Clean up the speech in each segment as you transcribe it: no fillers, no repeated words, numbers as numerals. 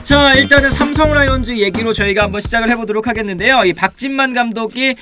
자, 일단은 삼성 라이온즈 얘기로 저희가 한번 시작을 해보도록 하겠는데요. 이 박진만 감독이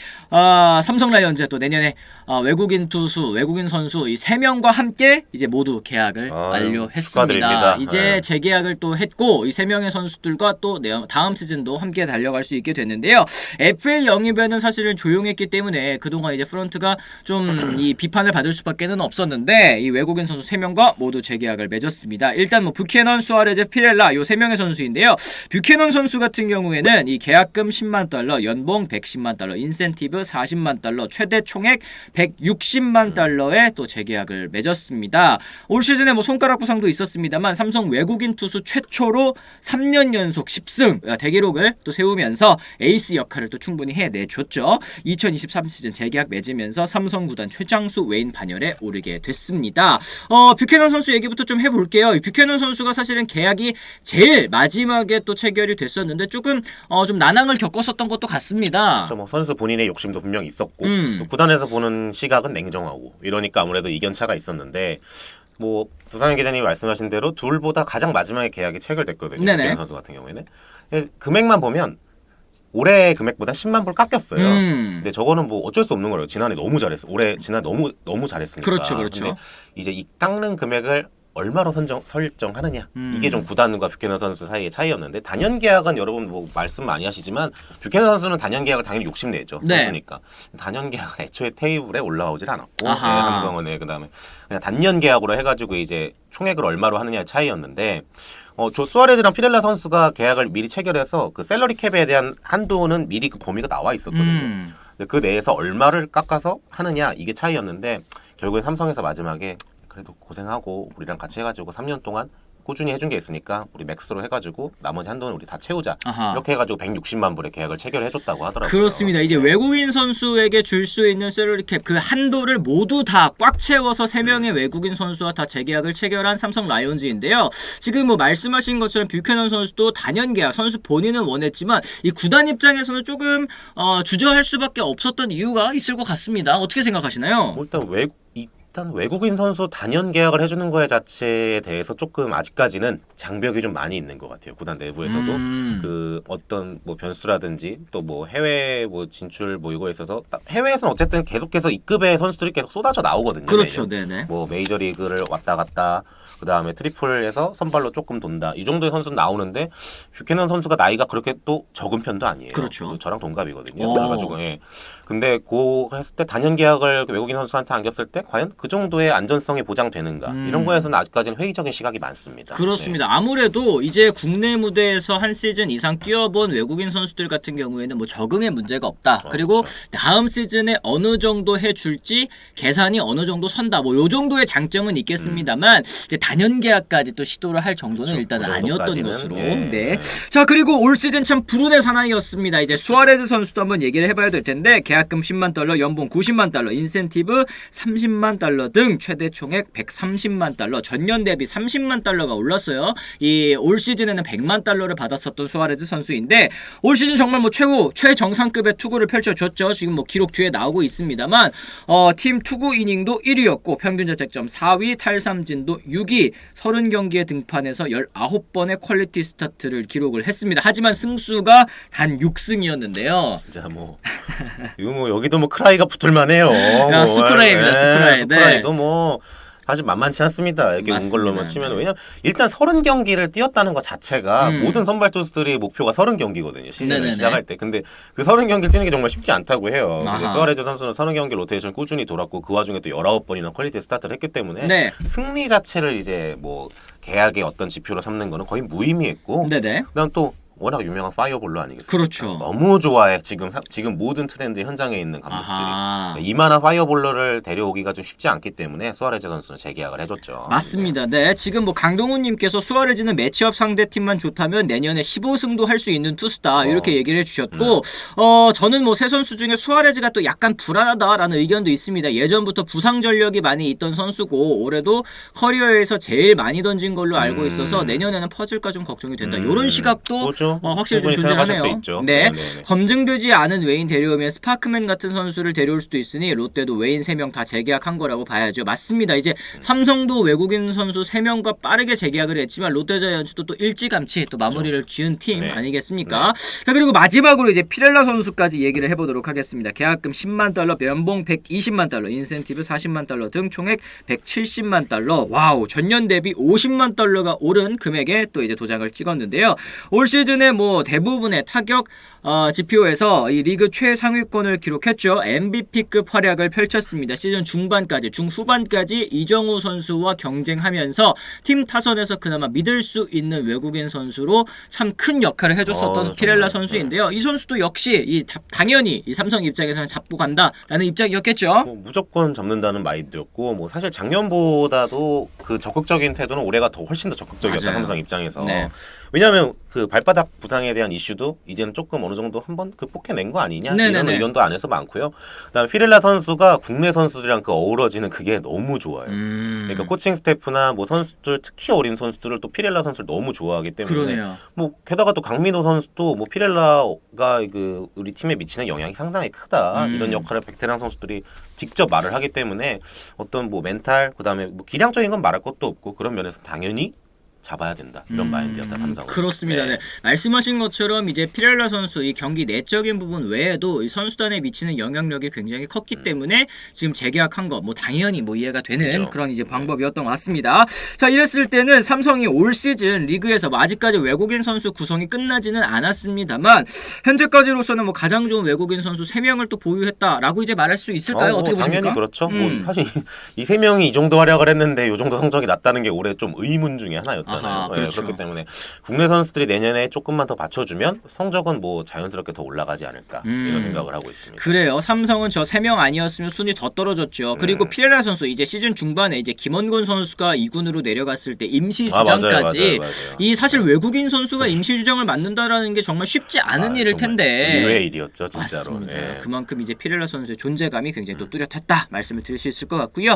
삼성 라이온즈 또 내년에 외국인 투수, 외국인 선수 이 3명과 함께 이제 모두 계약을 완료했습니다. 축하드립니다. 이제 재계약을 또 했고 이 3명의 선수들과 또 다음 시즌도 함께 달려갈 수 있게 됐는데요. FA 영입에는 사실은 조용했기 때문에 그동안 이제 프런트가 좀 이 비판을 받을 수밖에는 없었는데 이 외국인 선수 3명과 모두 재계약을 맺었습니다. 일단 뭐 부캐넌, 수아레즈, 피렐라 요 3명의 선수인데요. 뷰캐넌 선수 같은 경우에는 이 계약금 10만 달러, 연봉 110만 달러, 인센티브 40만 달러, 최대 총액 160만 달러에 또 재계약을 맺었습니다. 올 시즌에 뭐 손가락 부상도 있었습니다만 삼성 외국인 투수 최초로 3년 연속 10승 대기록을 또 세우면서 에이스 역할을 또 충분히 해내줬죠. 2023 시즌 재계약 맺으면서 삼성 구단 최장수 외인 반열에 오르게 됐습니다. 뷰캐넌 선수 얘기부터 좀 해볼게요. 뷰캐넌 선수가 사실은 계약이 제일 마지막에 또 체결이 됐었는데 조금 좀 난항을 겪었었던 것도 같습니다. 뭐 선수 본인의 욕심도 분명히 있었고 또 구단에서 보는 시각은 냉정하고 이러니까 아무래도 이견차가 있었는데 뭐 부상현 기자님이 말씀하신 대로 둘보다 가장 마지막에 계약이 체결됐거든요. 뷰캐넌 선수 같은 경우에는 금액만 보면 올해 금액보다 10만 불 깎였어요. 근데 저거는 뭐 어쩔 수 없는 거예요. 지난해 너무 잘했어. 지난해 너무 잘했으니까. 그렇죠. 근데 이제 이 깎는 금액을 얼마로 설정하느냐 이게 좀 구단과 뷰캐넌 선수 사이의 차이였는데 단연 계약은 여러분 뭐 말씀 많이 하시지만 뷰캐넌 선수는 단연 계약을 당연히 욕심내죠. 선수니까 단연 계약 애초에 테이블에 올라오질 않았고 삼성은 그다음에 그냥 단연 계약으로 해가지고 이제 총액을 얼마로 하느냐의 차이였는데 조 수아레즈랑 피렐라 선수가 계약을 미리 체결해서 그 셀러리 캡에 대한 한도는 미리 그 범위가 나와 있었거든요. 근데 그 내에서 얼마를 깎아서 하느냐 이게 차이였는데 결국엔 삼성에서 마지막에 그래도 고생하고 우리랑 같이 해가지고 3년 동안 꾸준히 해준 게 있으니까 우리 맥스로 해가지고 나머지 한도는 우리 다 채우자. 이렇게 해가지고 160만 불의 계약을 체결해줬다고 하더라고요. 그렇습니다. 이제 외국인 선수에게 줄 수 있는 셀러리 캡 그 한도를 모두 다 꽉 채워서 3명의 외국인 선수와 다 재계약을 체결한 삼성 라이온즈인데요. 지금 뭐 말씀하신 것처럼 뷰캐넌 선수도 단연 계약, 선수 본인은 원했지만 이 구단 입장에서는 조금 주저할 수밖에 없었던 이유가 있을 것 같습니다. 어떻게 생각하시나요? 일단 외국인 선수 단연 계약을 해주는 거에 자체에 대해서 조금 아직까지는 장벽이 좀 많이 있는 것 같아요. 구단 내부에서도 그 어떤 뭐 변수라든지 또 뭐 해외 뭐 진출 뭐 이거에 있어서 해외에서는 어쨌든 계속해서 E급의 선수들이 계속 쏟아져 나오거든요. 그렇죠, 네네. 뭐 메이저리그를 왔다 갔다. 그 다음에 트리플에서 선발로 조금 돈다. 이 정도의 선수는 나오는데 뷰캐넌 선수가 나이가 그렇게 또 적은 편도 아니에요. 그렇죠. 저랑 동갑이거든요. 그래가지고 근데 했을 때 단연 계약을 외국인 선수한테 안겼을 때 과연 그 정도의 안전성이 보장되는가 이런 거에서는 아직까지는 회의적인 시각이 많습니다. 그렇습니다. 아무래도 이제 국내 무대에서 한 시즌 이상 뛰어본 외국인 선수들 같은 경우에는 뭐 적응에 문제가 없다. 그리고 다음 시즌에 어느 정도 해줄지 계산이 어느 정도 선다. 뭐 요 정도의 장점은 있겠습니다만 이제 단연 계약까지 또 시도를 할 정도는 일단은 아니었던 것으로. 자, 그리고 올 시즌 참 불운의 사나이였습니다. 이제 수아레즈 선수도 한번 얘기를 해봐야 될 텐데 계약금 10만 달러, 연봉 90만 달러, 인센티브 30만 달러 등 최대 총액 130만 달러, 전년 대비 30만 달러가 올랐어요. 이 올 시즌에는 100만 달러를 받았었던 수아레즈 선수인데 올 시즌 정말 뭐 최정상급의 투구를 펼쳐줬죠. 지금 뭐 기록 뒤에 나오고 있습니다만 팀 투구 이닝도 1위였고 평균 자책점 4위, 탈삼진도 6위, 30경기에 등판해서 19번의 퀄리티 스타트를 기록을 했습니다. 하지만 승수가 단 6승이었는데요. 진짜 이거 여기도 크라이가 붙을만해요. 스크라이입니다. 스크라이도 사실 만만치 않습니다. 이렇게 온 걸로만 치면. 왜냐면 일단 30경기를 뛰었다는 것 자체가 모든 선발 투수들이 목표가 30경기거든요. 시즌을 시작할 때. 근데 그 30경기를 뛰는 게 정말 쉽지 않다고 해요. 근데 수아레즈 선수는 30경기 로테이션 꾸준히 돌았고 그 와중에 또 19번이나 퀄리티 스타트를 했기 때문에 승리 자체를 이제 계약의 어떤 지표로 삼는 거는 거의 무의미했고 그다음 또 워낙 유명한 파이어볼로 아니겠습니까? 그렇죠. 너무 좋아해. 지금 모든 트렌드 현장에 있는 감독들이. 이만한 파이어볼러를 데려오기가 좀 쉽지 않기 때문에 수아레즈 선수는 재계약을 해줬죠. 맞습니다. 지금 강동훈님께서 수아레즈는 매치업 상대팀만 좋다면 내년에 15승도 할 수 있는 투수다. 이렇게 얘기를 해주셨고 저는 새 선수 중에 수아레즈가 또 약간 불안하다라는 의견도 있습니다. 예전부터 부상 전력이 많이 있던 선수고 올해도 커리어에서 제일 많이 던진 걸로 알고 있어서 내년에는 퍼질까 좀 걱정이 된다. 이런 시각도 그렇죠. 확실히 좀 충분히 생각하실 수 존재하네요. 있죠. 네. 네네네. 검증되지 않은 외인 데려오면 스파크맨 같은 선수를 데려올 수도 있으니 롯데도 외인 3명 다 재계약한 거라고 봐야죠. 맞습니다. 이제 삼성도 외국인 선수 3명과 빠르게 재계약을 했지만 롯데자이언츠도 또 일찌감치 또 마무리를 지은 팀 네. 아니겠습니까? 자, 그리고 마지막으로 이제 피렐라 선수까지 얘기를 해보도록 하겠습니다. 계약금 10만 달러, 연봉 120만 달러, 인센티브 40만 달러 등 총액 170만 달러. 와우, 전년 대비 50만 달러가 오른 금액에 또 이제 도장을 찍었는데요. 올 시즌에 뭐 대부분의 타격 지표에서 이 리그 최상위권을 기록했죠. MVP급 활약을 펼쳤습니다. 시즌 중반까지, 중후반까지 이정우 선수와 경쟁하면서 팀 타선에서 그나마 믿을 수 있는 외국인 선수로 참 큰 역할을 해줬었던 피렐라 선수인데요. 이 선수도 역시 당연히 이 삼성 입장에서는 잡고 간다라는 입장이었겠죠. 뭐 무조건 잡는다는 마인드였고 뭐 사실 작년보다도 그 적극적인 태도는 올해가 더 훨씬 더 적극적이었다. 맞아요. 삼성 입장에서. 네. 왜냐하면 그 발바닥 부상에 대한 이슈도 이제는 조금 어느 정도 한번 극복해낸 거 아니냐 네네네. 이런 의견도 안에서 많고요. 그다음에 피렐라 선수가 국내 선수들이랑 그 어우러지는 그게 너무 좋아요. 그러니까 코칭 스태프나 뭐 선수들 특히 어린 선수들을 또 피렐라 선수를 너무 좋아하기 때문에 그러네요. 뭐 게다가 또 강민호 선수도 뭐 피렐라가 그 우리 팀에 미치는 영향이 상당히 크다 이런 역할을 베테랑 선수들이 직접 말을 하기 때문에 어떤 뭐 멘탈 그다음에 뭐 기량적인 건 말할 것도 없고 그런 면에서 당연히 잡아야 된다 이런 마인드였다 삼성은. 그렇습니다. 네. 말씀하신 것처럼 이제 피렐라 선수 이 경기 내적인 부분 외에도 이 선수단에 미치는 영향력이 굉장히 컸기 때문에 지금 재계약한 거 뭐 당연히 뭐 이해가 되는 그렇죠. 그런 이제 방법이었던 것 같습니다. 자, 이랬을 때는 삼성이 올 시즌 리그에서 뭐 아직까지 외국인 선수 구성이 끝나지는 않았습니다만 현재까지로서는 뭐 가장 좋은 외국인 선수 3명을 또 보유했다라고 이제 말할 수 있을까요? 어떻게 보십니까? 당연히 그렇죠. 뭐 사실 이 세 명이 이 정도 활약을 했는데 이 정도 성적이 났다는 게 올해 좀 의문 중에 하나였잖아요. 아하, 그렇죠. 그렇기 때문에 국내 선수들이 내년에 조금만 더 받쳐주면 성적은 뭐 자연스럽게 더 올라가지 않을까 이런 생각을 하고 있습니다. 그래요. 삼성은 저 3명 아니었으면 순위 더 떨어졌죠. 그리고 피렐라 선수 이제 시즌 중반에 이제 김원곤 선수가 2군으로 내려갔을 때 임시 주장까지 맞아요. 이 사실 외국인 선수가 임시 주장을 맡는다라는 게 정말 쉽지 않은 일일 텐데. 의외의 일이었죠, 진짜로. 맞습니다. 예. 그만큼 이제 피렐라 선수의 존재감이 굉장히 또 뚜렷했다 말씀을 드릴 수 있을 것 같고요.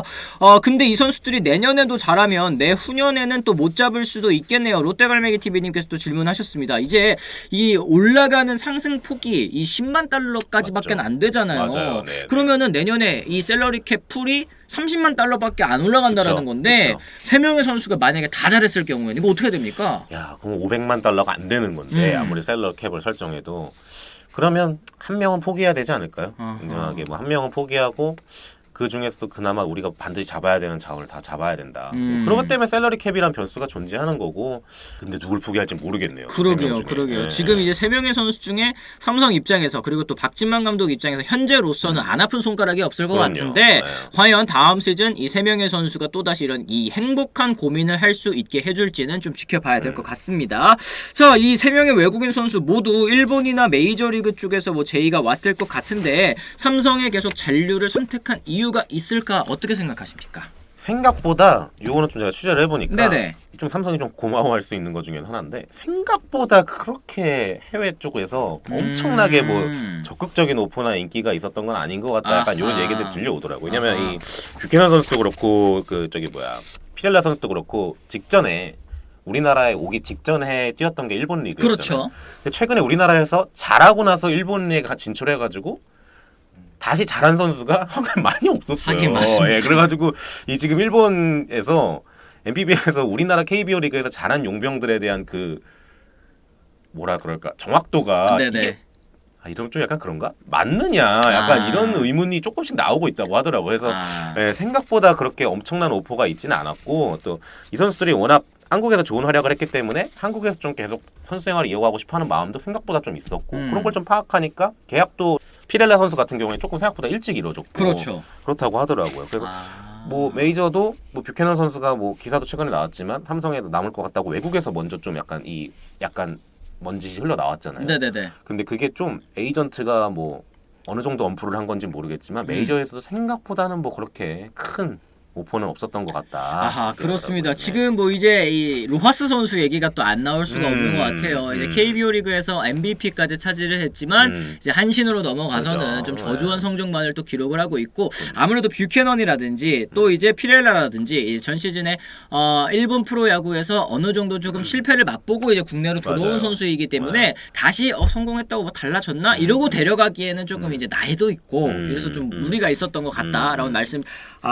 근데 이 선수들이 내년에도 잘하면 내후년에는 또 못 잡을 수도 있겠네요. 롯데갈매기 TV님께서 또 질문하셨습니다. 이제 이 올라가는 상승 폭이 이 10만 달러까지밖에 맞죠. 안 되잖아요. 맞아요. 네, 그러면은 내년에 이 셀러리 캡 풀이 30만 달러밖에 안 올라간다라는 그쵸, 건데 그쵸. 3명의 선수가 만약에 다 잘했을 경우에는 이거 어떻게 됩니까? 야, 그럼 500만 달러가 안 되는 건데 아무리 셀러 캡을 설정해도 그러면 한 명은 포기해야 되지 않을까요? 인정하게 뭐 한 명은 포기하고 그 중에서도 그나마 우리가 반드시 잡아야 되는 자원을 다 잡아야 된다. 그런 것 때문에 셀러리 캡이란 변수가 존재하는 거고. 근데 누굴 포기할지 모르겠네요. 그러게요. 네. 지금 이제 3명의 선수 중에 삼성 입장에서 그리고 또 박진만 감독 입장에서 현재로서는 안 아픈 손가락이 없을 것 그럼요. 같은데 네. 과연 다음 시즌 이 3명의 선수가 또다시 이런 이 행복한 고민을 할 수 있게 해줄지는 좀 지켜봐야 될 것 같습니다. 자, 이 3명의 외국인 선수 모두 일본이나 메이저리그 쪽에서 뭐 제의가 왔을 것 같은데 삼성에 계속 잔류를 선택한 이유가 있을까 어떻게 생각하십니까? 생각보다 요거는 좀 제가 취재를 해보니까 네네. 좀 삼성이 좀 고마워할 수 있는 것 중에 하나인데 생각보다 그렇게 해외 쪽에서 엄청나게 뭐 적극적인 오퍼나 인기가 있었던 건 아닌 것 같다. 약간 이런 아하. 얘기들 들려오더라고요. 왜냐면 이 뷰캐넌 선수도 그렇고 그 저기 뭐야 피렐라 선수도 그렇고 직전에 우리나라에 오기 직전에 뛰었던 게 일본 리그였잖아요. 그렇죠. 근데 최근에 우리나라에서 잘하고 나서 일본 리그에 진출해가지고 다시 잘한 선수가 많이 없었어요. 하긴 맞습니다. 예, 그래가지고 이 지금 일본에서 NPB에서 우리나라 KBO 리그에서 잘한 용병들에 대한 그 뭐라 그럴까 정확도가 네네. 이게 이러면 좀 약간 그런가? 맞느냐? 약간 이런 의문이 조금씩 나오고 있다고 하더라고요. 그래서 예, 생각보다 그렇게 엄청난 오퍼가 있지는 않았고 또 이 선수들이 워낙 한국에서 좋은 활약을 했기 때문에 한국에서 좀 계속 선수 생활을 이어가고 싶어하는 마음도 생각보다 좀 있었고 그런 걸 좀 파악하니까 계약도 피렐라 선수 같은 경우에 조금 생각보다 일찍 이루어졌고 그렇죠. 그렇다고 하더라고요. 그래서 뭐 메이저도 뭐 뷰캐넌 선수가 뭐 기사도 최근에 나왔지만 삼성에도 남을 것 같다고 외국에서 먼저 좀 약간 먼지시 흘러 나왔잖아요. 네네네. 근데 그게 좀 에이전트가 뭐 어느 정도 언프를 한 건지 모르겠지만 메이저에서도 생각보다는 뭐 그렇게 큰 오퍼는 없었던 것 같다. 아하, 그렇습니다. 네. 지금 뭐 이제 이 로하스 선수 얘기가 또 안 나올 수가 없는 것 같아요. 이제 KBO 리그에서 MVP까지 차지를 했지만 이제 한신으로 넘어가서는 그렇죠. 좀 저조한 성적만을 또 기록을 하고 있고 아무래도 뷰캐넌이라든지 또 이제 피렐라라든지 이제 전 시즌에 일본 프로야구에서 어느 정도 조금 실패를 맛보고 이제 국내로 들어온 맞아요. 선수이기 때문에 다시 성공했다고 뭐 달라졌나 이러고 데려가기에는 조금 이제 나이도 있고 그래서 좀 무리가 있었던 것 같다라는 말씀.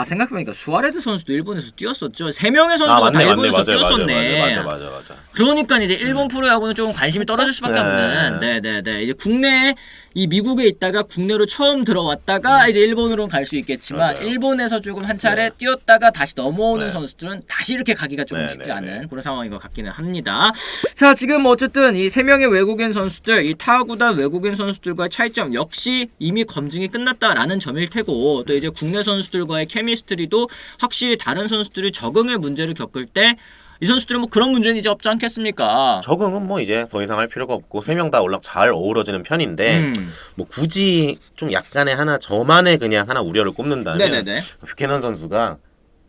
생각해보니까 수아레즈 선수도 일본에서 뛰었었죠. 3명의 선수가 다 일본에서 뛰었었네. 맞아. 그러니까 이제 일본 프로야구는 조금 관심이 떨어질 수밖에 없는. 네네네. 이제 국내에 이 미국에 있다가 국내로 처음 들어왔다가 이제 일본으로 갈 수 있겠지만 맞아요. 일본에서 조금 한 차례 뛰었다가 다시 넘어오는 네. 선수들은 다시 이렇게 가기가 조금 쉽지 네네네. 않은 그런 상황인 것 같기는 합니다. 자, 지금 뭐 어쨌든 이 3명의 외국인 선수들, 이 타구단 외국인 선수들과의 차이점 역시 이미 검증이 끝났다라는 점일 테고 또 이제 국내 선수들과의 케미스트리도 확실히 다른 선수들이 적응의 문제를 겪을 때 이 선수들은 뭐 그런 문제는 이제 없지 않겠습니까? 적응은 뭐 이제 더 이상 할 필요가 없고 3명 다 워낙 잘 어우러지는 편인데 뭐 굳이 좀 약간의 하나 저만의 그냥 하나 우려를 꼽는다면 네네네. 뷰캐넌 선수가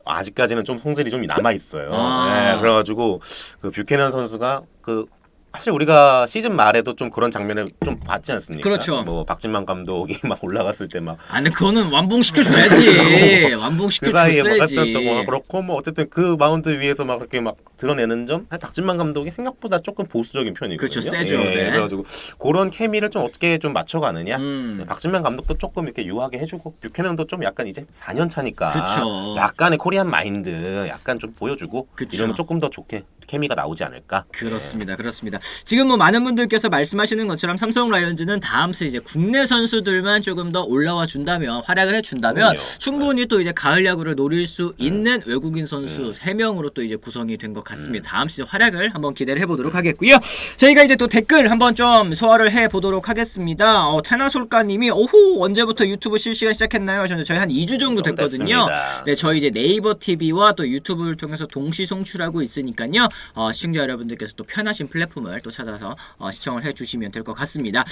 아직까지는 좀 성질이 좀 남아 있어요. 아. 네, 그래가지고 그 뷰캐넌 선수가 그 사실 우리가 시즌 말에도 좀 그런 장면을 좀 봤지 않습니까? 그렇죠. 뭐 박진만 감독이 막 올라갔을 때 막 근데 그거는 완봉시켜줘야지. 그 완봉시켜줬어야지. 사이에 뭐 했었던 거 그렇고 뭐 어쨌든 그 마운드 위에서 막 그렇게 막 드러내는 점 박진만 감독이 생각보다 조금 보수적인 편이거든요. 그렇죠, 세죠. 예, 네. 그래가지고 그런 케미를 좀 어떻게 좀 맞춰가느냐. 음. 네, 박진만 감독도 조금 이렇게 유하게 해주고 뷰캐넌도 좀 약간 이제 4년 차니까 그쵸. 약간의 코리안 마인드 약간 좀 보여주고 그쵸. 이러면 조금 더 좋게 케미가 나오지 않을까. 그렇습니다. 그렇습니다. 지금 뭐 많은 분들께서 말씀하시는 것처럼 삼성 라이온즈는 다음 시즌 이제 국내 선수들만 조금 더 올라와 준다면 활약을 해 준다면 그럼요. 충분히 또 이제 가을 야구를 노릴 수 있는 외국인 선수 3명으로 또 이제 구성이 된 것 같습니다. 다음 시즌 활약을 한번 기대를 해보도록 하겠고요. 저희가 이제 또 댓글 한번 좀 소화를 해보도록 하겠습니다. 테나솔까님이 오호 언제부터 유튜브 실시간 시작했나요? 하셨는데 저희 한 2주 정도 좀 됐거든요. 됐습니다. 네, 저희 이제 네이버 TV와 또 유튜브를 통해서 동시 송출하고 있으니까요. 시청자 여러분들께서 또 편하신 플랫폼을 또 찾아서 시청을 해주시면 될 것 같습니다.